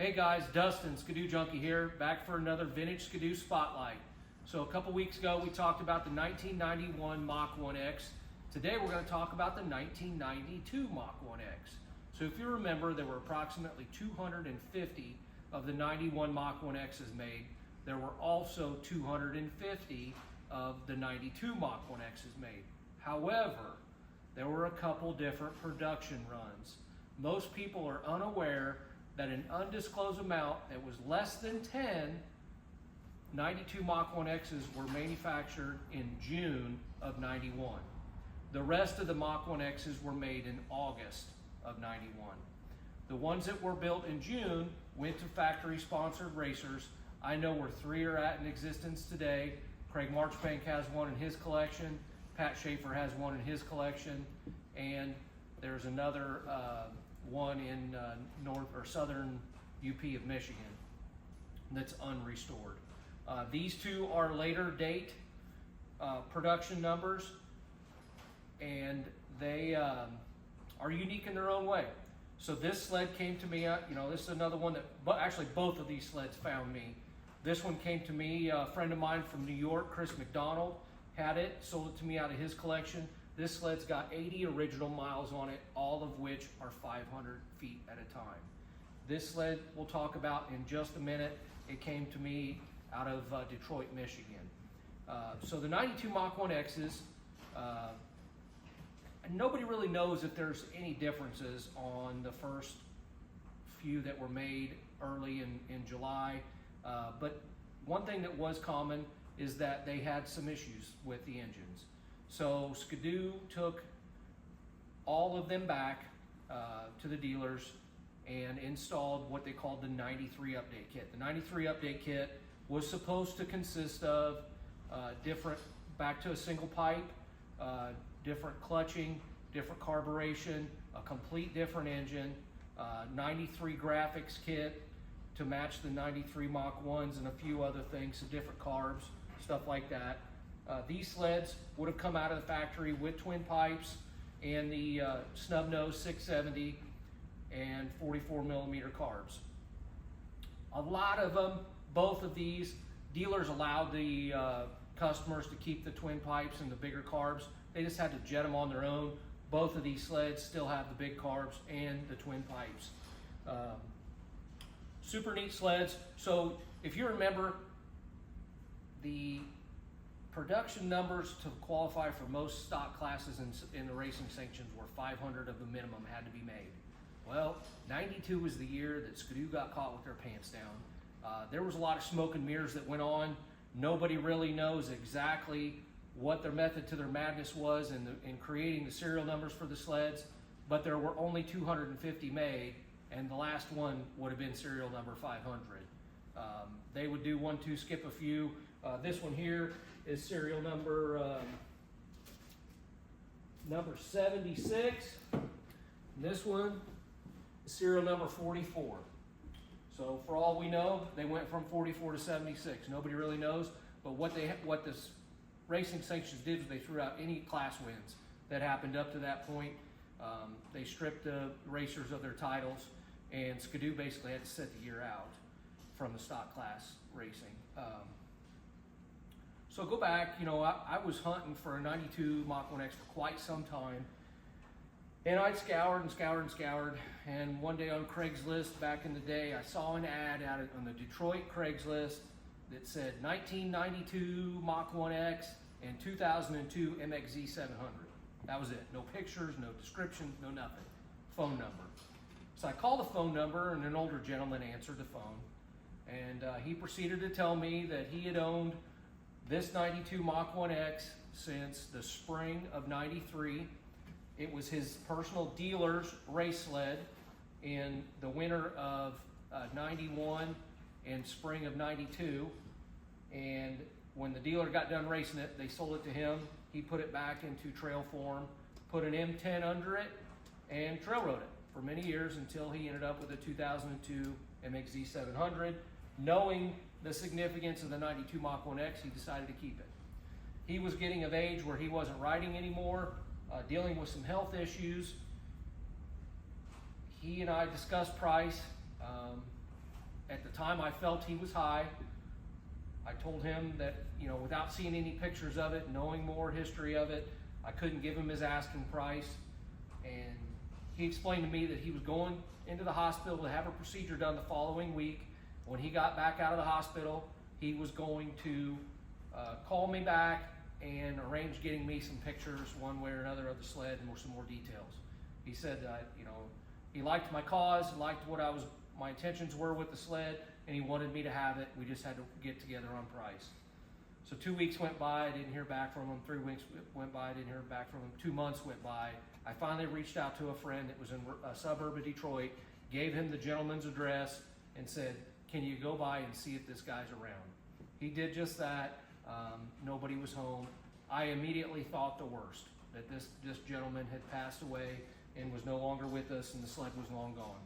Hey guys, Dustin, Skidoojunky here, back for another vintage Skidoo spotlight. So a couple weeks ago we talked about the 1991 Mach 1X. Today we're going to talk about the 1992 Mach 1X. So if you remember, there were approximately 250 of the 91 Mach 1Xs made. There were also 250 of the 92 Mach 1Xs made. However, there were a couple different production runs. Most people are unaware that an undisclosed amount that was less than 10 92 Mach 1Xs were manufactured in June of 91. The rest of the Mach 1Xs were made in August of 91. The ones that were built in June went to factory sponsored racers. I know where 3 are at in existence today. Craig Marchbank has one in his collection. Pat Schaefer has one in his collection. And there's another one in north or southern UP of Michigan that's unrestored. These two are later date production numbers, and they are unique in their own way. So this sled came to me, this is another one that, but actually both of these sleds found me. This one came to me, a friend of mine from New York, Chris McDonald, had it, sold it to me out of his collection. This sled's got 80 original miles on it, all of which are 500 feet at a time. This sled we'll talk about in just a minute. It came to me out of Detroit, Michigan. So the 92 Mach 1Xs, nobody really knows if there's any differences on the first few that were made early in July. But one thing that was common is that they had some issues with the engines. So Skidoo took all of them back to the dealers and installed what they called the 93 update kit. The 93 update kit was supposed to consist of different, back to a single pipe, different clutching, different carburation, a complete different engine, 93 graphics kit to match the 93 Mach 1s and a few other things, some different carbs, stuff like that. These sleds would have come out of the factory with twin pipes and the snub nose 670 and 44 millimeter carbs. A lot of them, both of these, dealers allowed the customers to keep the twin pipes and the bigger carbs. They just had to jet them on their own. Both of these sleds still have the big carbs and the twin pipes. Super neat sleds. So if you remember, the production numbers to qualify for most stock classes in the racing sanctions were 500 of the minimum had to be made. Well, 92 was the year that Skidoo got caught with their pants down. There was a lot of smoke and mirrors that went on. Nobody really knows exactly what their method to their madness was in creating the serial numbers for the sleds, but there were only 250 made, and the last one would have been serial number 500. They would do 1, 2, skip a few. This one here is serial number 76. This one is serial number 44. So for all we know, they went from 44 to 76. Nobody really knows, but what this racing sanctions did was they threw out any class wins that happened up to that point. They stripped the racers of their titles, and Skidoo basically had to set the year out from the stock class racing. So go back, I was hunting for a 92 Mach 1X for quite some time. And I scoured and scoured and scoured. And one day on Craigslist back in the day, I saw an ad out on the Detroit Craigslist that said 1992 Mach 1X and 2002 MXZ 700. That was it. No pictures, no description, no nothing. Phone number. So I called the phone number, and an older gentleman answered the phone. And he proceeded to tell me that he had owned this 92 Mach 1X since the spring of 93. It was his personal dealer's race sled in the winter of 91 and spring of 92. And when the dealer got done racing it, they sold it to him. He put it back into trail form, put an M10 under it, and trail rode it for many years until he ended up with a 2002 MXZ 700. Knowing the significance of the 92 Mach 1X, he decided to keep it. He was getting of age where he wasn't riding anymore, dealing with some health issues. He and I discussed price. At the time, I felt he was high. I told him that, without seeing any pictures of it, knowing more history of it, I couldn't give him his asking price. And he explained to me that he was going into the hospital to have a procedure done the following week. When he got back out of the hospital, he was going to call me back and arrange getting me some pictures one way or another of the sled and some more details. He said that, he liked my cause, liked what my intentions were with the sled, and he wanted me to have it. We just had to get together on price. So 2 weeks went by, I didn't hear back from him. 3 weeks went by, I didn't hear back from him. 2 months went by. I finally reached out to a friend that was in a suburb of Detroit, gave him the gentleman's address, and said, can you go by and see if this guy's around? He did just that. Nobody was home. I immediately thought the worst, that this gentleman had passed away and was no longer with us, and the sled was long gone.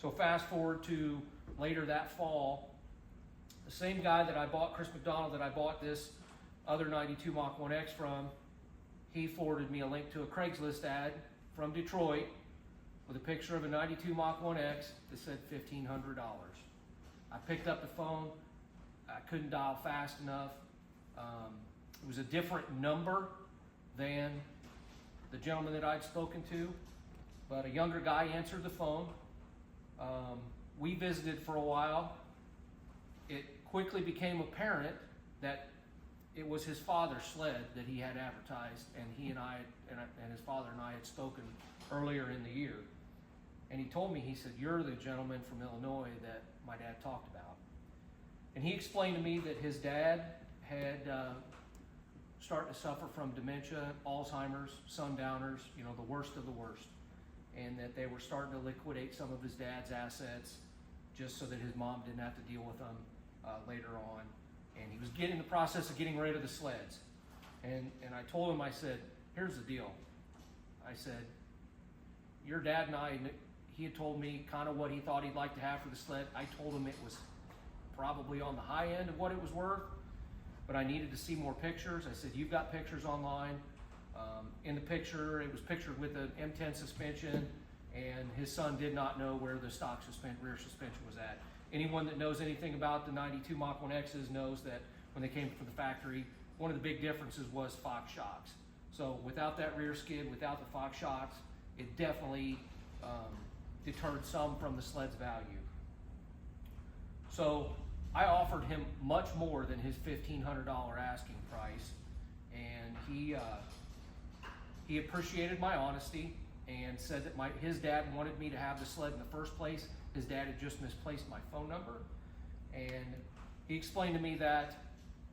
So fast forward to later that fall, the same guy that I bought, Chris McDonald, that I bought this other 92 Mach 1X from, he forwarded me a link to a Craigslist ad from Detroit with a picture of a 92 Mach 1X that said $1,500. I picked up the phone. I couldn't dial fast enough. It was a different number than the gentleman that I'd spoken to, but a younger guy answered the phone. We visited for a while. It quickly became apparent that it was his father's sled that he had advertised, and he and his father and I had spoken earlier in the year. And he told me, he said, you're the gentleman from Illinois that my dad talked about. And he explained to me that his dad had started to suffer from dementia, Alzheimer's, sundowners, the worst of the worst. And that they were starting to liquidate some of his dad's assets just so that his mom didn't have to deal with them later on. And he was in the process of getting rid of the sleds. And I told him, I said, here's the deal. I said, your dad and I, he had told me kind of what he thought he'd like to have for the sled. I told him it was probably on the high end of what it was worth, but I needed to see more pictures. I said, you've got pictures online. In the picture, it was pictured with an M10 suspension, and his son did not know where the stock rear suspension was at. Anyone that knows anything about the 92 Mach 1Xs knows that when they came from the factory, one of the big differences was Fox shocks. So without that rear skid, without the Fox shocks, it definitely deterred some from the sled's value. So I offered him much more than his $1,500 asking price, and he appreciated my honesty and said that his dad wanted me to have the sled in the first place. His dad had just misplaced my phone number, and he explained to me that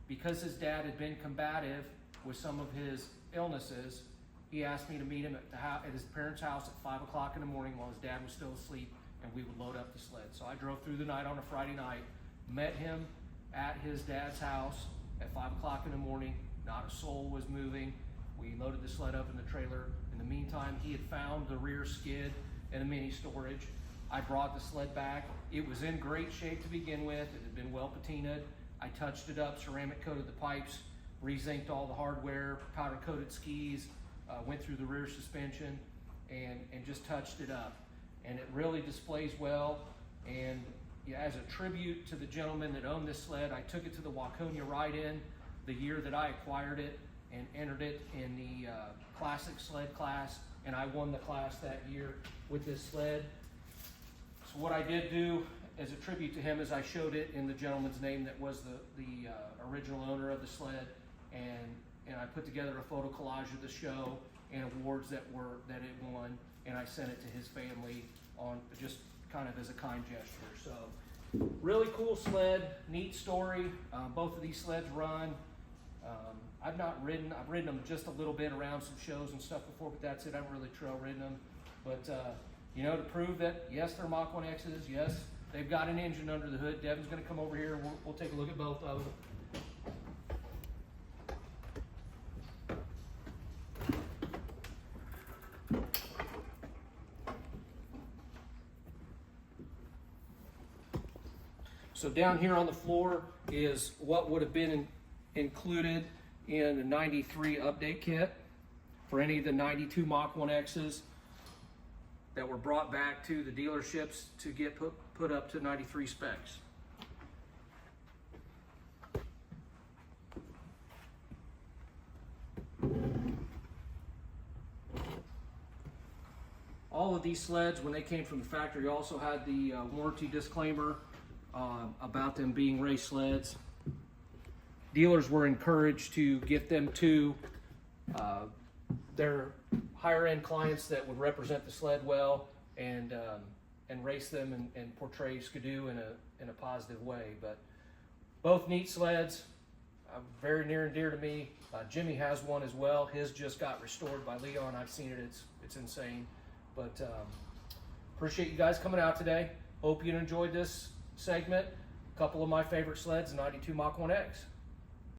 because his dad had been combative with some of his illnesses, he asked me to meet him at his parents' house at 5 o'clock in the morning while his dad was still asleep, and we would load up the sled. So I drove through the night on a Friday night, met him at his dad's house at 5 o'clock in the morning. Not a soul was moving. We loaded the sled up in the trailer. In the meantime, he had found the rear skid and a mini storage. I brought the sled back. It was in great shape to begin with. It had been well patinaed. I touched it up, ceramic coated the pipes, re-zinced all the hardware, powder coated skis, went through the rear suspension, and just touched it up. And it really displays well. And as a tribute to the gentleman that owned this sled, I took it to the Waconia Ride-In the year that I acquired it and entered it in the classic sled class, and I won the class that year with this sled. So what I did do as a tribute to him is I showed it in the gentleman's name that was the original owner of the sled, and I put together a photo collage of the show and awards that it won, and I sent it to his family on just kind of as a kind gesture. So really cool sled, neat story. Both of these sleds run. I've ridden them just a little bit around some shows and stuff before, but that's it. I haven't really trail ridden them. But, to prove that, yes, they're Mach 1Xs, yes, they've got an engine under the hood. Devin's going to come over here and we'll take a look at both of them. So down here on the floor is what would have been included in the 93 update kit for any of the 92 Mach 1Xs that were brought back to the dealerships to get put up to 93 specs. All of these sleds, when they came from the factory, also had the warranty disclaimer about them being race sleds. Dealers were encouraged to get them to their higher end clients that would represent the sled well and race them and portray Skidoo in a positive way. But both neat sleds, very near and dear to me. Jimmy has one as well. His just got restored by Leon. I've seen it. It's insane. But appreciate you guys coming out today. Hope you enjoyed this segment. A couple of my favorite sleds, 92 Mach 1X.